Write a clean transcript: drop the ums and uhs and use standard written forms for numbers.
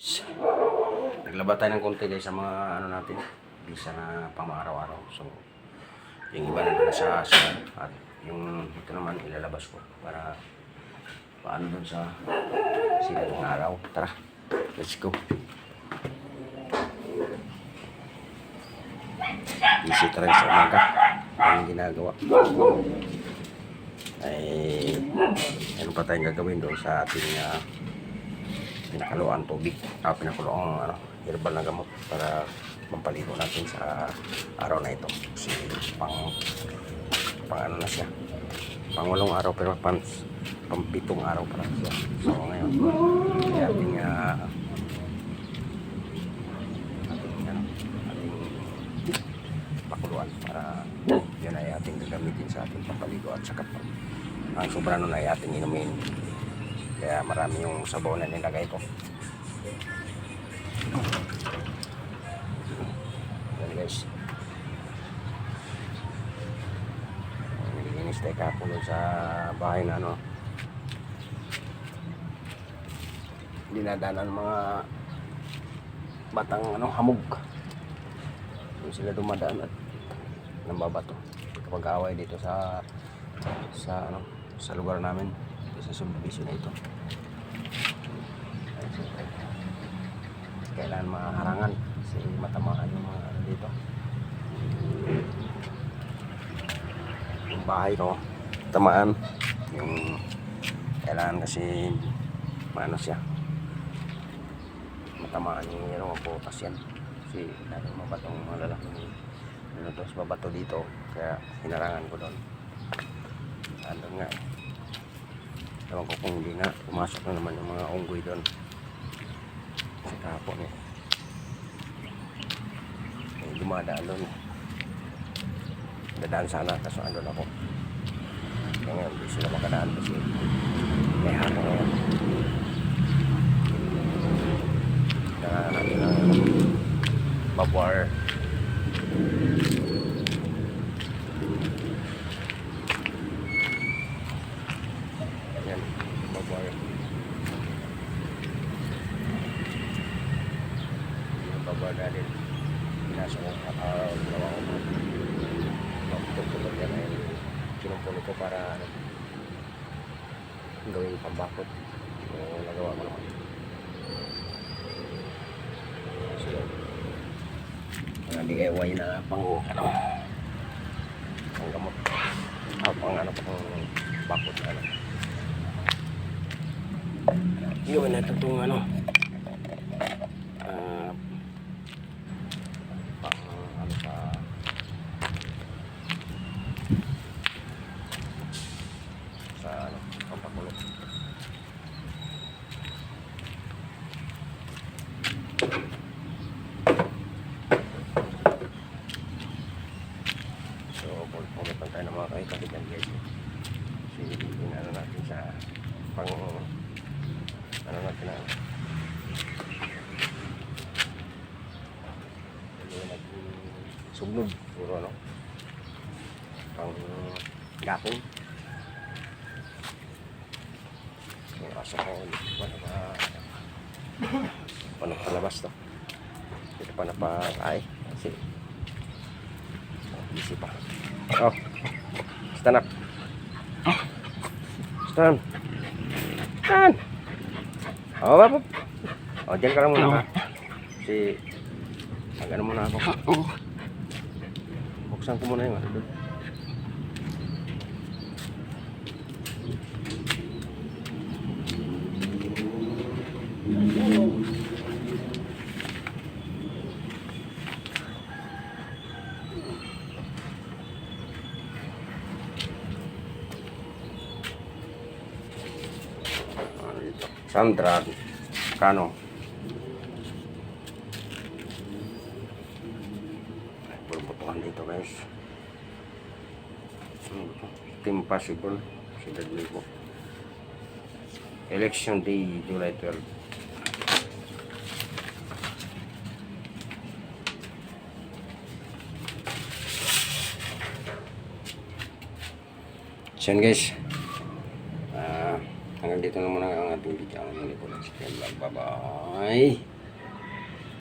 Naglaba tayo ng konti guys sa mga ano natin, bisa na pang araw-araw. So, yung iba na doon sa at yung ito naman ilalabas ko para paano doon sa sikat ng araw. Tara, let's go. Busy talaga sa umaga. Anong ginagawa? Ay, ano pa tayong gagawin doon sa ating pinakaluan tubig, pinakaluan herbal na gamot para mampaligo natin sa araw na ito. Kasi pang ano na siya, pang 8 araw pero pang 7 araw pa lang siya. So ngayon ating pakuluan para yun ay ating gagamitin sa ating pampaligo at saka ang sobra nun ay ating inumin. Kaya marami yung sabaw na nilagay ko. Yan guys. Nilinis tayo kahapon sa bahay na dinadaanan ng mga batang hamog. Doon sila dumadaan at nambabato kapag away dito sa lugar namin, sa subdivision na ito. Kailangan maharangan kasi matamaan yung mga dito. Yung bahay ko tamaan, yung kailangan kasi siya matamaan yung butas yan kasi daming mabatong mga lalaking minutos mabato dito, kaya hinarangan ko doon. Andun nga ewan ko kung hindi na pumasok na naman yung mga unggoy doon sa kahapon dumadaan doon. Dadaan sana kaso andun ako, kaya ngayon hindi sila makadaan kasi may haro ngayon. Kailangan natin ng barbwire. Yan, barbwire. Yung barbwire natin pinasok ko dalawa ko magtutulog yan ay sinumpulog ko para gawing pambakot. So nagawa ko naman. So DIY na pang gamot pang bakot na gawin natin itong sa pampakulog. So pumunta tayo ng mga kakabit yan guys. Kasi natin sa pang natin sugnod puro pang gapong. Yung aso ko paano palabas to, ito pa napakaay kasi busy pa. Stand up, stand babo. Dyan ka lang muna ha kasi mag muna ako. Buksan ko muna yung doon. Sandra Cano. Puro dito guys. Team Possible si Dadlibo. Election Day July 12. So guys, hanggang dito na muna ang ating video. Bye bye.